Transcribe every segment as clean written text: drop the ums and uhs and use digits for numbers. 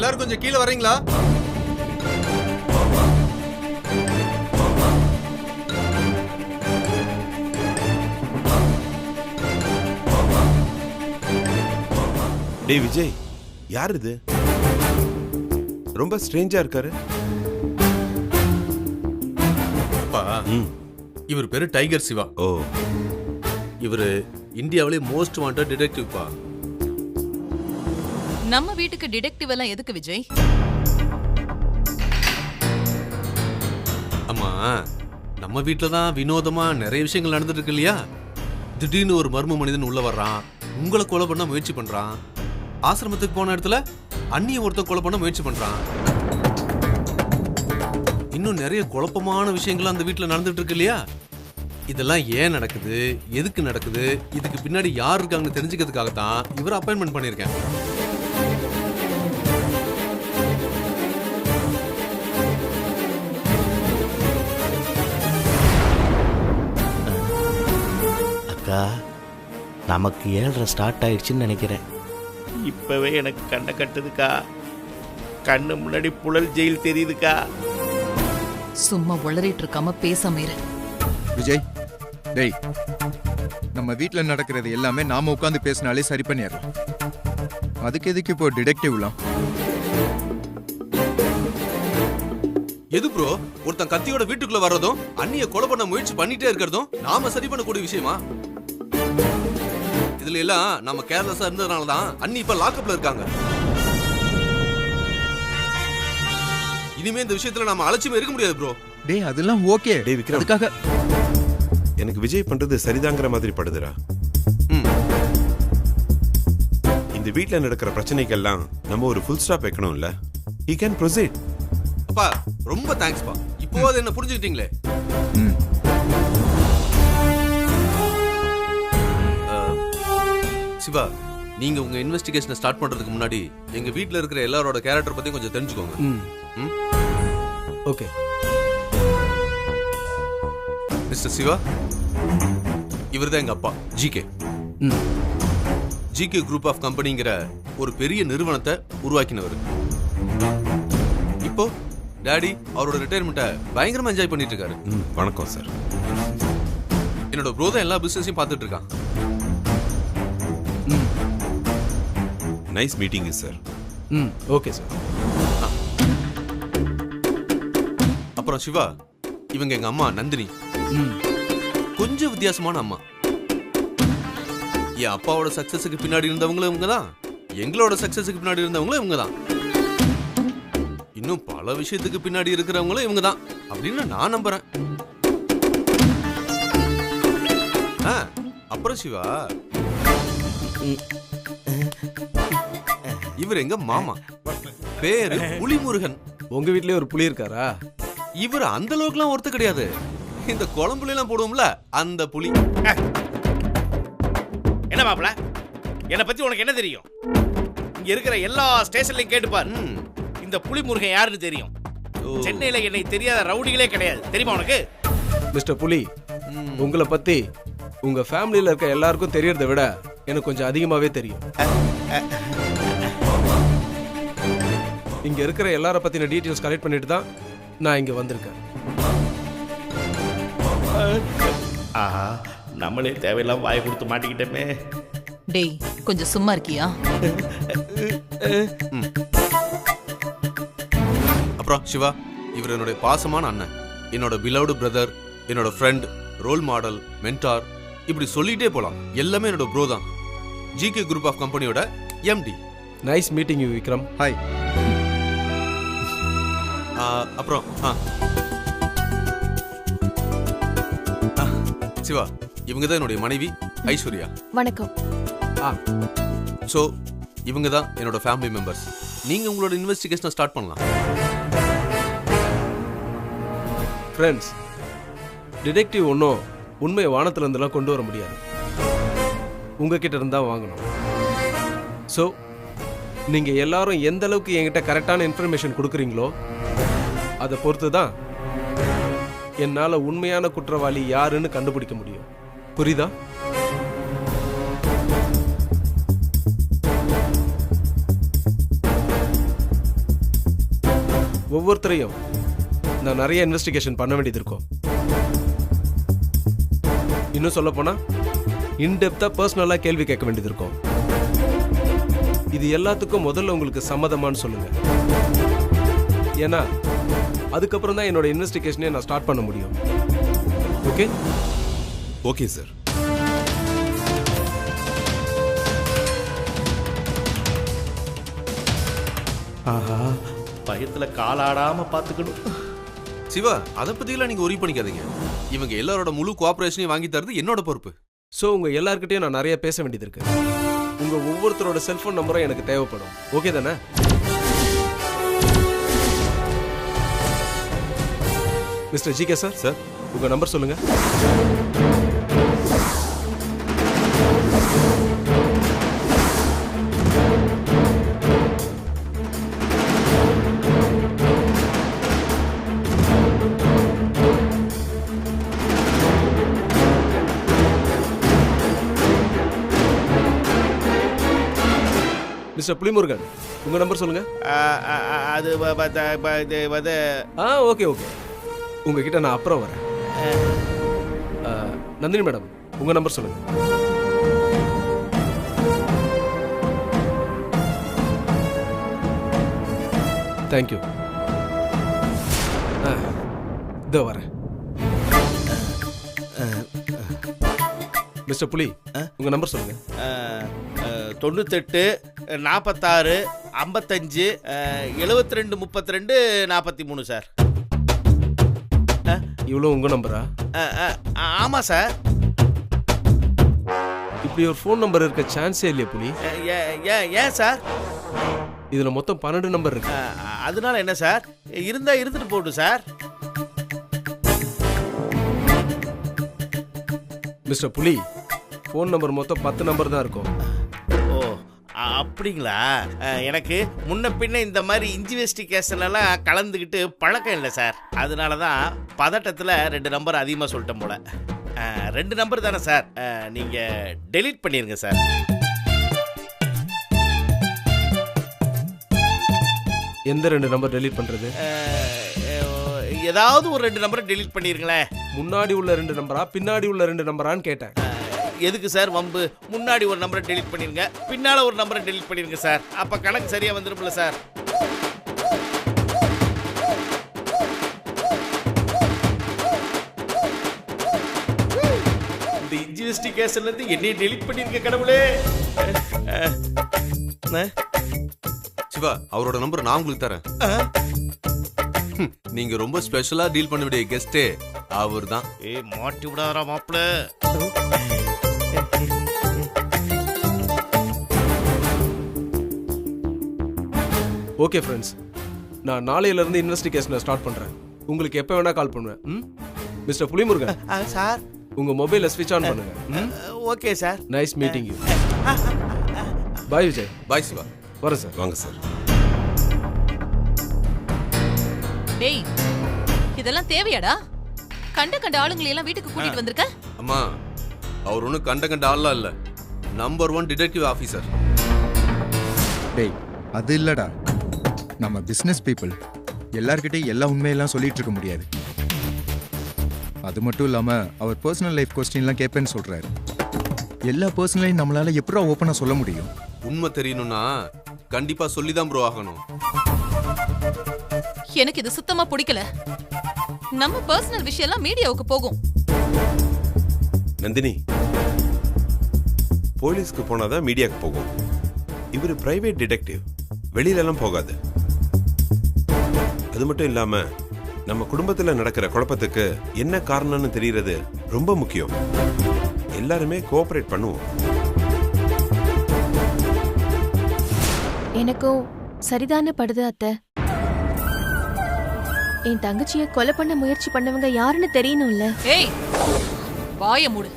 எல்லாரும் கொஞ்சம் கீழே வரீங்களா? டேய் விஜய், யார் இது? ரொம்ப ஸ்ட்ரேஞ்சா இருக்காரு. இவர் பேரு டைகர் சிவா. ஓ, இவரு இந்தியாவிலே மோஸ்ட் வாண்டட் டிடெக்டிவ் பா. நம்ம வீட்டுக்கு டிடெக்டிவ் எல்லாம் எதுக்கு விஜய்? அம்மா, நம்ம வீட்டுல தான் வினோதமா நிறைய விஷயங்கள் நடந்துட்டு இருக்கு இல்லையா? திடீர்னு ஒரு மர்ம மனிதன் உள்ள வர்றான், உங்களை கொலை பண்ண முயற்சி பண்றான். ஆசிரமத்துக்கு போன இடத்துல அண்ணிய ஒருத்தன் கொலை பண்ண முயற்சி பண்றான். இன்னும் நிறைய குழப்பமான விஷயங்கள் அந்த வீட்டுல நடந்துட்டு இருக்கு இல்லையா? இதெல்லாம் ஏன் நடக்குது, எதுக்கு நடக்குது, இதுக்கு பின்னாடி யார் இருக்காங்கன்னு தெரிஞ்சுக்கிறதுக்காக தான் இவரை அப்பாயின்மெண்ட் பண்ணியிருக்கேன். அக்கா, நமக்கு 7:30 ஸ்டார்ட் ஆயிடுச்சுன்னு நினைக்கிறேன். இப்பவே எனக்கு கண்ணை கட்டுதுக்கா. கண்ணு முன்னாடி புழல் ஜெயில் தெரியுதுக்கா. சும்மா உளறிட்டு இருக்காம பேசாம இரு. விஜய், டேய், நம்ம வீட்ல நடக்கிறது எல்லாமே நாம உட்காந்து பேசினாலே சரி பண்ணிடலாம். அதுக்கு எதுக்கு இப்போ டிடெக்டிவ்லாம்? எது ப்ரோ, ஒருத்தன் கத்தியோட வீட்டுக்குள்ள வர்றதும் அண்ணிய கொலை பண்ண முயற்சி பண்ணிட்டே இருக்கிறதும் நாம சரி பண்ணக்கூடிய விஷயமா? இதுல எல்லாம் நம்ம கேர்லெஸ்ஸா இருந்ததுனால தான் அண்ணி இப்ப லாக்அப்ல இருக்காங்க. இனிமே இந்த விஷயத்துல நாம அலட்சியமா இருக்க முடியாது ப்ரோ. டேய், அதெல்லாம் ஓகே. டேய் விக்ரம், அதுக்காக எனக்கு விஜய் பண்றது சரிதாங்கிற மாதிரி படுதுடா. இந்த வீட்ல நடக்கிற பிரச்சனைக்கெல்லாம் நம்ம ஒரு ஃபுல் ஸ்டாப் வைக்கணும்ல. he can proceed. அப்பா, ரொம்ப தேங்க்ஸ் பா. இப்போ அது என்ன புரிஞ்சுக்கிட்டீங்களே. சிவா, நீங்க உங்க இன்வெஸ்டிகேஷனை ஸ்டார்ட் பண்றதுக்கு முன்னாடி எங்க வீட்ல இருக்கிற எல்லாரோட கேரக்டர் பத்தி கொஞ்சம் தெரிஞ்சுக்கோங்க. ஓகே மிஸ்டர் சிவா, இவர்தான் எங்க அப்பா ஜிகே. ஜிகே குரூப் ஆஃப் கம்பெனிங்கிற ஒரு பெரிய நிறுவனத்தை உருவாக்கினவர். இப்போ டாடி அவரோட ரிட்டையர்மெண்ட்டை பயங்கரமா என்ஜாய் பண்ணிட்டு இருக்காரு. வணக்கம் சார். என்னோட ப்ரோ தான் எல்லா பிசினஸையும் பார்த்துட்டு இருக்கான். Nice meeting sir. Okay sir. அப்புறம் சிவா, இவங்க எங்க அம்மா நந்தினி. கொஞ்சம் வித்தியாசமான அம்மா. என் அப்பாவோட சக்சஸுக்கு பின்னாடி இருந்தவங்களும் இவங்க தான், எங்களோட சக்சஸுக்கு பின்னாடி இருந்தவங்களும் இவங்க தான், இன்னும் பல விஷயத்துக்கு பின்னாடி இருக்கிறவங்களும் இவங்க தான் அப்படின்னு நான் நம்புறேன். அப்புறம் சிவா, இவர் எங்க மாமா, பேரு புலிமுருகன். உங்க வீட்லயே ஒரு புலி இருக்காரா? இவர் அந்த அளவுக்குலாம் ஒருத்த கிடையாது. இந்த குழம்புல எல்லாம் போடுவோம்ல அந்த புலி. என்ன மாப்பிள, என்னை பத்தி உனக்கு என்ன தெரியும்? இங்க இருக்கிற எல்லா ஸ்டேஷன்லயும் கேட்டுப்பார். இந்த புலி முருகன் யாருன்னு தெரியும். சென்னையில என்னை தெரியாத ரவுடிகளே கிடையாது. தெரியுமா உனக்கு? மிஸ்டர் புலி, உங்களை பத்தி உங்க ஃபேமிலியில இருக்க எல்லாருக்கும் தெரியறதை விட எனக்கு கொஞ்சம் அதிகமாவே தெரியும். இங்க இருக்கிற எல்லார பத்தின டீடைல்ஸ் கலெக்ட் பண்ணிட்டு தான் நான் இங்க வந்திருக்கேன். ஆஹா, நம்மளே தேவையில்லாம வாயை கொடுத்து மாட்டிக்கிட்டோமே. டேய், கொஞ்சம் சும்மா இருக்கியா? அப்புறம் சிவா, இவர் என்னோட பாசமான அண்ணன், என்னோட பிலவ்டு பிரதர், என்னோட ஃப்ரெண்ட், ரோல் மாடல், மென்டார், இப்படி சொல்லிட்டே போலாம். எல்லாமே என்னோட ப்ரோ தான். ஜிகே குரூப் ஆஃப் கம்பெனியோட MD. Nice meeting you Vikram. Hi. அப்புறம் சிவா, இவங்க தான் என்னுடைய மனைவி ஐஸ்வர்யா. வணக்கம். சோ இவங்க தான் என்னோட ஃபேமிலி மெம்பர்ஸ். நீங்க உங்களோட இன்வெஸ்டிகேஷனை ஸ்டார்ட் பண்ணலாம். ஃப்ரெண்ட்ஸ், டிடெக்டிவ் ஒன்றும் உண்மையை வானத்துல இருந்தெல்லாம் கொண்டு வர முடியாது, உங்ககிட்ட இருந்தா வாங்கணும். ஸோ நீங்க எல்லாரும் எந்த அளவுக்கு என்கிட்ட கரெக்டான இன்ஃபர்மேஷன் கொடுக்குறீங்களோ அதை பொறுத்து தான் என்னால உண்மையான குற்றவாளி யாருன்னு கண்டுபிடிக்க முடியும். புரியுதா? ஒவ்வொருத்தரையும் நான் நிறைய இன்வெஸ்டிகேஷன் பண்ண வேண்டியது இருக்கும். இன்னும் சொல்ல போனா இன்டெப்தா பர்சனலா கேள்வி கேட்க வேண்டியது இருக்கும். இது எல்லாத்துக்கும் முதல்ல உங்களுக்கு சம்மதமான்னு சொல்லுங்க. ஏன்னா அதுக்கப்புறம் தான் என்னோட இன்வெஸ்டிகேஷனே நான் ஸ்டார்ட் பண்ண முடியும். ஓகே? Okay sir. ஆஹா, பயத்துல காலாடாம பாத்துக்கணும். சிவா, அதை பத்தியெல்லாம் நீங்க ஒரி பண்ணிக்காதீங்க. இவங்க எல்லாரோட முழு கோஆபரேஷனையும் வாங்கி தரது என்னோட பொறுப்பு. ஸோ உங்க எல்லார்கிட்டயும் நான் நிறைய பேச வேண்டியது இருக்கு. உங்க ஒவ்வொருத்தரோட செல்போன் நம்பரும் எனக்கு தேவைப்படும். ஓகே தானே? மிஸ்டர் ஜிகே சார், சார், உங்க நம்பர் சொல்லுங்க. மிஸ்டர் புலிமுருகன், உங்க நம்பர் சொல்லுங்க. அது ஓகே ஓகே, உங்ககிட்ட நான் அப்புறம் வரேன். நந்தினி மேடம், உங்க நம்பர் சொல்லுங்க. தேங்க்யூ. இதோ வரேன். மிஸ்டர் புலி, உங்க நம்பர் சொல்லுங்க. 98 46 55 72 32 43 சார். இவ்வளோ உங்க நம்பரா? ஆமா சார். இப்படி ஒரு ஃபோன் நம்பர் இருக்க சான்ஸே இல்லையா புலி? ஏன் சார்? இதுல மொத்தம் 12 நம்பர் இருக்கு. அதனால என்ன சார்? இருந்தா இருந்துட்டு போட்டும் சார். மிஸ்டர் புலி, ஃபோன் நம்பர் மொத்தம் 10 நம்பர் தான் இருக்கும். ஓ, அப்படிங்களா? எனக்கு முன்ன பின்ன இந்த மாதிரி இன்வெஸ்டிகேஷன் எல்லாம் கலந்துக்கிட்டு பழக்கம் இல்லை சார். அதனால தான் பதட்டத்தில் 2 நம்பர் அதிகமாக சொல்லிட்டேன் போல. 2 நம்பர் தானே சார்? நீங்கள் டெலீட் பண்ணிடுங்க சார். எந்த 2 நம்பர் டெலீட் பண்றது? ஏதாவது ஒரு 2 நம்பரை டெலீட் பண்ணிருங்களேன். முன்னாடி உள்ள 2 நம்பரா பின்னாடி உள்ள 2 நம்பரான்னு கேட்டேன். எதுக்கு சார் வம்பு? முன்னாடி ஒரு நம்பரை டெலீட் பண்ணிருங்க, பின்னால ஒரு நம்பரை டெலீட் பண்ணிருங்க சார். அப்ப கணக்கு சரியா வந்துரும்ல சார். இந்த இன்வெஸ்டிகேஷன்ல இருந்து என்னைய டெலீட் பண்ணிருக்க கடவுளே. சிவா, அவரோட நம்பர் நான் உங்களுக்கு தரேன். நீங்க ரொம்ப ஸ்பெஷலா டீல் பண்ண வேண்டிய கெஸ்டே அவர் தான். மாட்டி விடாதா மாப்பிள. ஓகே ஃப்ரெண்ட்ஸ், நான் நாளையில இருந்து இன்வெஸ்டிகேஷனை ஸ்டார்ட் பண்றேன். உங்களுக்கு எப்போ வேணா கால் பண்ணுவேன். மிஸ்டர் புலிமுருகன் சார், உங்க மொபைலை ஸ்விட்ச் ஆன் பண்ணுங்க. Okay sir. Nice meeting you. Bye Vijay. Bye Siva. வரேன் சார். வாங்க சார். டேய், இதெல்லாம் தேவையாடா? கண்ட ஆளுங்களை எல்லாம் வீட்டுக்கு கூட்டிட்டு வந்திருக்க? அம்மா, அவர் ஒன்றும் கண்ட ஆள்லாம் இல்லை. Number 1 detective officer. டேய், அது இல்லடா. நம்ம பிஸ்னஸ் பீப்புள் எல்லார்கிட்டையும் எல்லா உண்மையெல்லாம் சொல்லிட்டு இருக்க முடியாது. அது மட்டும் இல்லாம அவர் பர்சனல் லைஃப் கொஸ்டின்லாம் கேட்பேன்னு சொல்றாரு. எல்லா பர்சனலையும் நம்மளால எப்படி ஓப்பனா சொல்ல முடியும்? உண்மை தெரியணும்னா கண்டிப்பா சொல்லிதான் ப்ரோ ஆகணும். எனக்கு இது சுத்தமா பிடிக்கல. நம்ம பர்சனல் விஷயம் எல்லாம் மீடியாவுக்கு போகும். நந்தினி, போலீஸ்க்கு போனாதான் மீடியாக்கு போகும். இவர் பிரைவேட் டிடெக்டிவ், வெளியிலலாம் போகாது. அது மட்டும் இல்லாம நம்ம குடும்பத்துல நடக்கிற குழப்பத்துக்கு என்ன காரணம்னு தெரியறது ரொம்ப முக்கியம். எல்லாருமே கோஆபரேட் பண்ணுவோம். எனக்கும் சரிதானே படுது அத்தை. என் தங்கச்சியை கொலை பண்ண முயற்சி பண்ணவங்க யாருன்னு தெரியணும்ல. ஏய், வாய மூடு.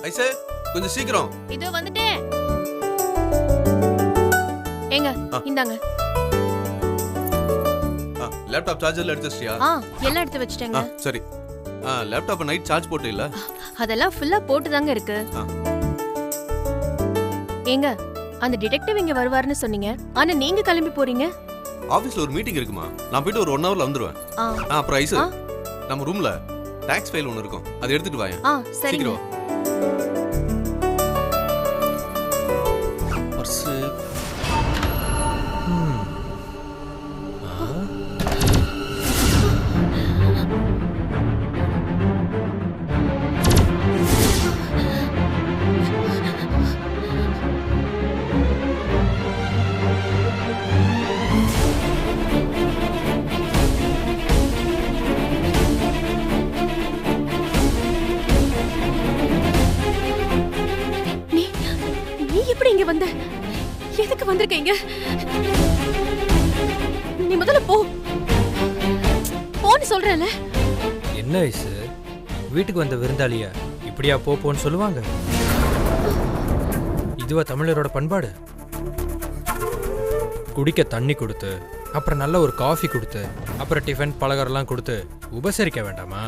ஐசே, கொஞ்சம் சீக்கிரம். இதோ வந்துட்டேன். ஏங்க ஆ. இந்தாங்க. லேப்டாப் சார்ஜர்ல எடுத்து வச்சிட்டியா? எல்லாம் எடுத்து வச்சிட்டேங்க. சரி. லேப்டாப்பை நைட் சார்ஜ் போட்டு இல்ல? அதெல்லாம் ஃபுல்லா போட்டு தாங்க இருக்கு. ஏங்க அந்த டிடெக்டிவ் இங்க வருவாருன்னு சொன்னீங்க, ஆனா நீங்க கிளம்பி போறீங்க. ஆபீஸ்ல ஒரு மீட்டிங் இருக்குமா, நான் போயிட்டு ஒரு 1 ஹவர்ல வந்துருவேன். அப்புறம் ஐசு, நம்ம ரூம்ல டாக்ஸ் ஃபைல் ஒன்னு இருக்கும், அதை எடுத்துட்டு வாங்க. சரிங்க. பர்ஸ். வந்த எதுக்கு வந்திருக்கீங்க? நீ முதல்ல போ போன்னு சொல்றேன்ல. என்ன வயசு வீட்டுக்கு வந்த விருந்தாளியா இப்படியா போன்னு சொல்லுவாங்க? இதுவா தமிழரோட பண்பாடு? குடிக்க தண்ணி கொடுத்து, அப்புறம் நல்ல ஒரு காஃபி கொடுத்து, அப்புறம் டிஃபன் பலகாரம்லாம் கொடுத்து உபசரிக்க வேண்டாமா?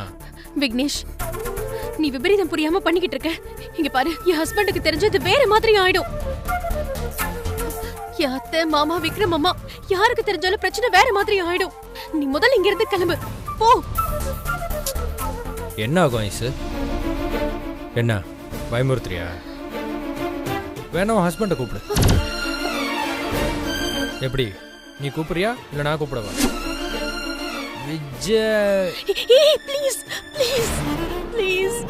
விக்னேஷ், நீ விபரீதம் புரியாம பண்ணிக்கிட்டு இருக்க. இங்க பாரு, என் ஹஸ்பண்டுக்கு தெரிஞ்சது வேற மாதிரி ஆயிடும். அத்தை மாமா விக்ரம் அம்மா யாருக்கு தெரிஞ்சாலும் பிரச்சனை வேற மாதிரி ஆயிடும். நீ முதல்ல இங்க இருந்து கிளம்பு போ. என்ன ஆகும் ஐசு? என்ன பயமுறுத்துறியா? வேணா ஹஸ்பண்டை கூப்பிடு. எப்படி, நீ கூப்பிடுறியா இல்ல நான் கூப்பிடவா? Vijay, please please please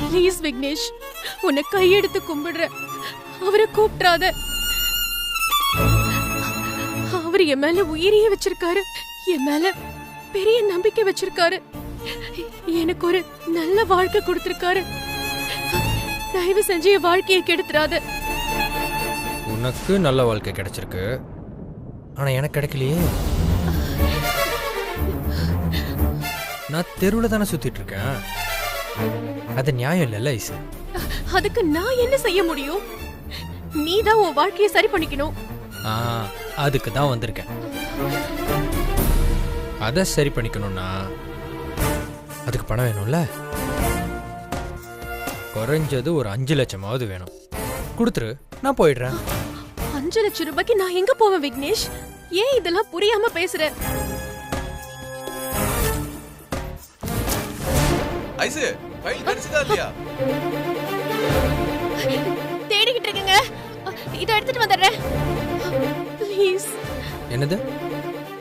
please Vignesh, உன்னை கையெடுத்து கும்பிடுற, அவரை கூப்பிடாத. அவர் என் மேல உயிரையே வச்சிருக்காரு, என் மேல பெரிய நம்பிக்கை வச்சிருக்காரு, எனக்கு ஒரு நல்ல வாழ்க்கை கொடுத்திருக்காரு. தயவு செஞ்சு என் வாழ்க்கையை கெடுத்துறாத. உனக்கு நல்ல வாழ்க்கை கிடைச்சிருக்கு, ஆனா எனக்கு கிடைக்கலையே. நான் தெருவில் தானே சுத்திட்டு இருக்கேன், அது நியாயம் இல்லைல்ல ஐசு? அதுக்கு நான் என்ன செய்ய முடியும்? நீ தான் உன் வாழ்க்கையை சரி பண்ணிக்கணும். அதுக்கு தான் வந்திருக்கேன். அதை சரி பண்ணிக்கணும்னா அதுக்கு பணம் வேணும்ல. குறைஞ்சது ஒரு 5 லட்சமாவது வேணும். கொடுத்துரு, நான் போயிடுறேன். 5 லட்சம் ரூபாய்க்கு நான் எங்க போவேன் விக்னேஷ்? ஏன் இதெல்லாம் புரியாம பேசுற? ஐசு, ஃபைல் கிடைச்சதா இல்லையா? தேடிக்கிட்டு இருக்கேங்க, இத எடுத்துட்டு வந்துடுறேன். ப்ளீஸ். என்னது,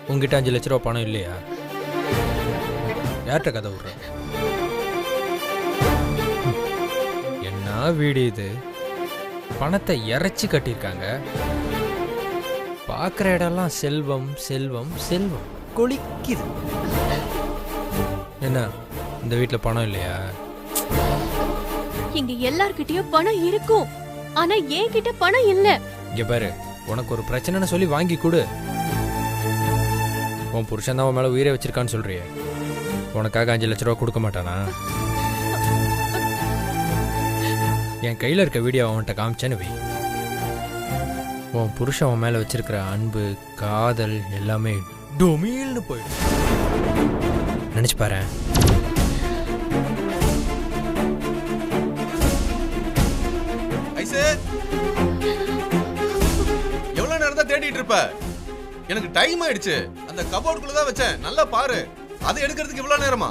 உங்ககிட்ட 5 லட்ச ரூபா பணம் இல்லையா? யார்கிட்ட கதை விடுற? என்ன வீடு இது? பணத்தை இறைச்சி கட்டியிருக்காங்க. பார்க்குற இடம்லாம் செல்வம் செல்வம் செல்வம் கொளிக்குது. என்ன, இந்த வீட்டில் பணம் இல்லையா? இங்க எல்லார்கிட்டயும் பணம் இருக்கும், ஆனா என்கிட்ட பணம் இல்ல. இங்க பாரு, உனக்கு ஒரு பிரச்சனைன்னு சொல்லி வாங்கி கொடு. உன் புருஷன் தான் உன் மேல உயிரை வச்சிருக்கான்னு சொல்றியே, உனக்காக 5 லட்ச ரூபா கொடுக்க மாட்டானா? என் கையில இருக்க வீடியோ அவன்கிட்ட காமிச்சேன்னு வை. உன் புருஷன் உன் மேல வச்சிருக்கிற அன்பு காதல் எல்லாமே டொமீல்னு போயிடும். நினைச்சு பாரு. எவ்வளவு நேரம் தான் தேடிட்டு இருப்ப? எனக்கு டைம் ஆயிடுச்சு. அந்த கபோர்டுக்குள்ள தான் வச்சேன், நல்லா பாரு. அதை எடுக்கிறதுக்கு இவ்வளவு நேரமா?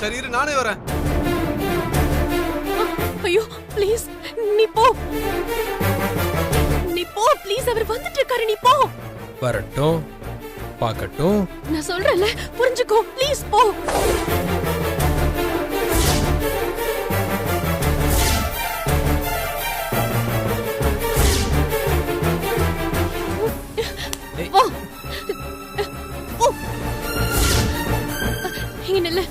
சரி இரு, நானே வரேன். ஐயோ ப்ளீஸ், நீ போ. நீ போ ப்ளீஸ், அவர் வந்துட்டு இருக்காரு, நீ போ. வரட்டும், பார்க்கட்டும். நான் சொல்றேன்ல, புரிஞ்சுக்கோ ப்ளீஸ், போ. இங்க நில்லு.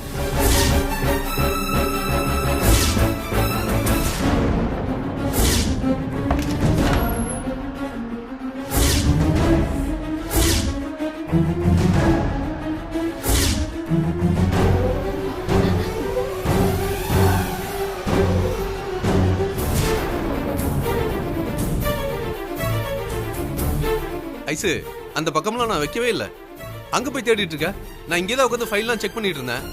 ஐசு அந்த பக்கம்லாம் நான் வைக்கவே இல்லை. அங்க போய் தேடிட்டு இருக்க. நான் இங்கே தான் உட்காந்து ஃபைல்லாம் செக் பண்ணிட்டு இருந்தேன்.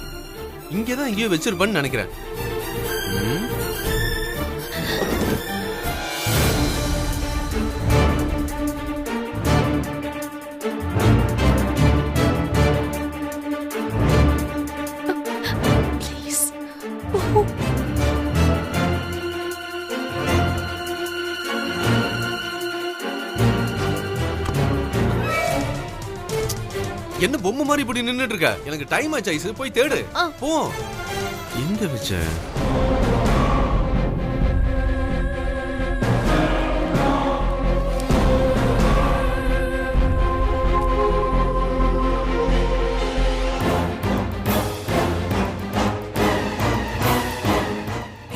இங்கே தான் எங்கேயோ வச்சிருப்பேன்னு நினைக்கிறேன். ப்ளீஸ். என்ன பொம்மை மாதிரி இப்படி நின்னுட்டு இருக்க? எனக்கு டைம் ஆச்சு ஐசு, போய் தேடு. போ. எங்க வச்ச?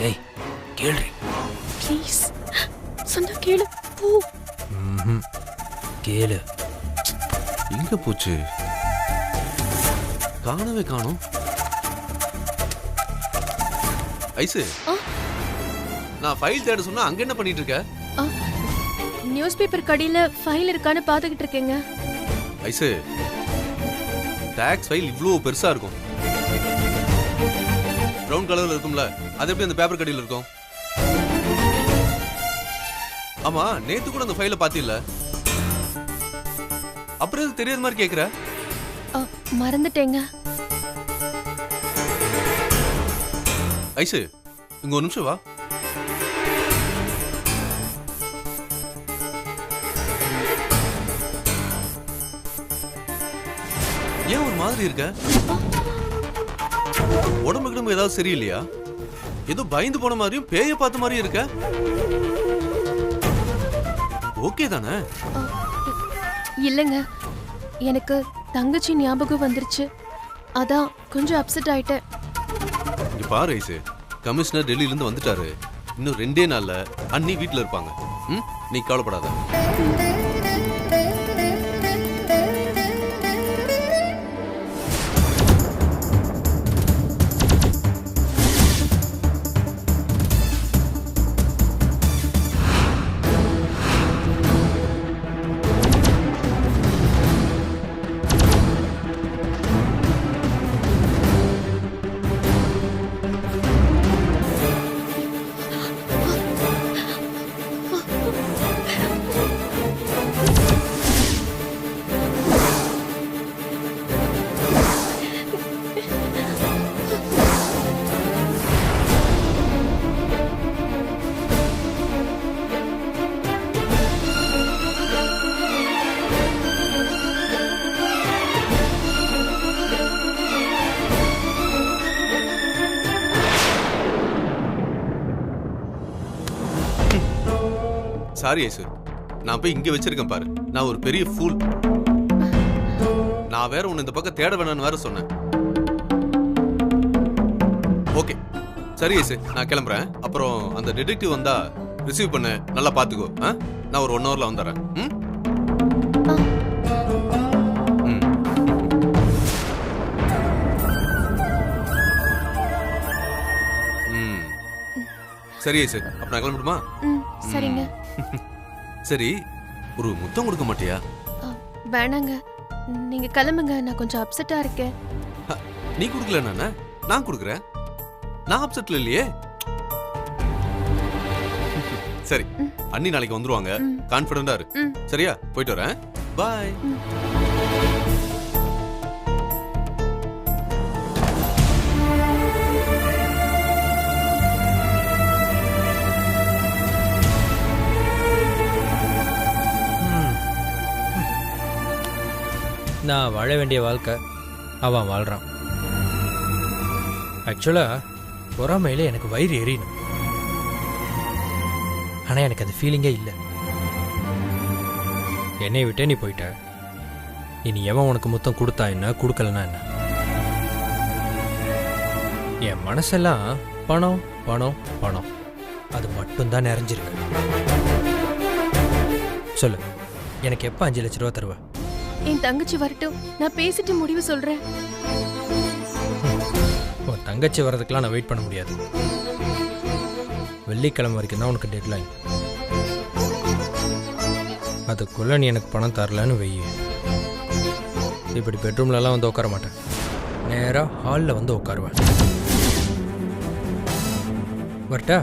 ஏய் கேள்றி. ப்ளீஸ் சொன்னா கேளு. போ. கேளு. எங்க போச்சு? காணவே காணோம். ஐசு, நான் ஃபைல் தேட சொன்னா அங்க என்ன பண்ணிட்டு இருக்க? நியூஸ் பேப்பர் கடியில ஃபைல் இருக்கான்னு பாத்துக்கிட்டு இருக்கேங்க. ஐசு, டாக்ஸ் ஃபைல் இவ்ளோ பெருசா இருக்கும். பிரவுன் கலர்ல இருக்கும்ல, அது எப்படி அந்த பேப்பர் கடியில இருக்கும்? ஆமா, நேத்து கூட அந்த ஃபைலை பாத்தில்ல? அப்புறம் எது தெரியாத மாதிரி கேக்குற? மறந்துட்டேங்க. ஐசு, இங்க ஒரு நிமிஷம் வா. ஏன் ஒரு மாதிரி இருக்க? உடம்பு கிடம்பு ஏதாவது சரியில்லையா? ஏதோ பயந்து போன மாதிரியும் பேய பார்த்த மாதிரியும் இருக்க. ஓகே தானே? இல்லங்க, எனக்கு தங்கச்சி ஞாபகம் வந்துருச்சு. அதான் கொஞ்சம் அப்செட் ஆயிட்டேன். இங்க பாரு ஐசு, கமிஷனர் டெல்லியில இருந்து வந்துட்டாரு. இன்னும் 2 நாள்ல அண்ணி வீட்டுல இருப்பாங்க. நீ கவலைப்படாத. சாரி ஐசு, நான் போய் இங்க வச்சிருக்கேன் பாரு. நான் ஒரு பெரிய ஃபூல். நான் வேற உன்னை இந்த பக்கம் தேட வேணான்னு வேற சொன்னேன். ஓகே சரி ஐசு, நான் கிளம்புறேன். அப்புறம் அந்த டிடெக்டிவ் வந்தா ரிசீவ் பண்ண நல்லா பாத்துக்கோ. நான் ஒரு 1 ஹவர்ல வந்துடுறேன். சரி ஐசு, அப்ப நான் கிளம்பட்டுமா? சரிங்க. சரி, ஒரு முத்தம் கொடுக்க மாட்டியா? வேணாங்க, நீங்க கிளம்புங்க. நான் கொஞ்சம் அப்செட்டா இருக்கேன். நீ கொடுக்கல, நான் கொடுக்குறேன். நான் அப்செட்ல இல்லையே. சரி, அண்ணி நாளைக்கு வந்துருவாங்க. கான்ஃபிடென்ட்டா இரு. சரியா? போயிட்டு வரேன். பாய். நான் வாழ வேண்டிய வாழ்க்கை அவன் வாழ்கிறான். ஆக்சுவலாக பொறாமையில எனக்கு வயிறு எரியணும். ஆனால் எனக்கு அது ஃபீலிங்கே இல்லை. என்னை விட்டே நீ போயிட்ட. இனி எவன் உனக்கு முத்தம் கொடுத்தா என்ன, கொடுக்கலன்னா என்ன? என் மனசெல்லாம் பணம் பணம் பணம், அது மட்டும்தான் நிறைஞ்சிருக்கு. சொல்லு, எனக்கு எப்போ 5 லட்ச ரூபா தருவேன்? என் தங்கச்சி வரட்டும், நான் பேசிட்டு முடிவு சொல்றேன். உன் தங்கச்சி வர்றதுக்கெல்லாம் நான் வெயிட் பண்ண முடியாது. வெள்ளிக்கிழமை வரைக்கும் தான் உனக்கு டெட்லைன். அதுக்குள்ளே நீ எனக்கு பணம் தரலன்னு வெய்ய, இப்படி பெட்ரூம்லலாம் வந்து உட்கார மாட்டேன், நேராக ஹாலில் வந்து உட்காருவேன். வரட்டா?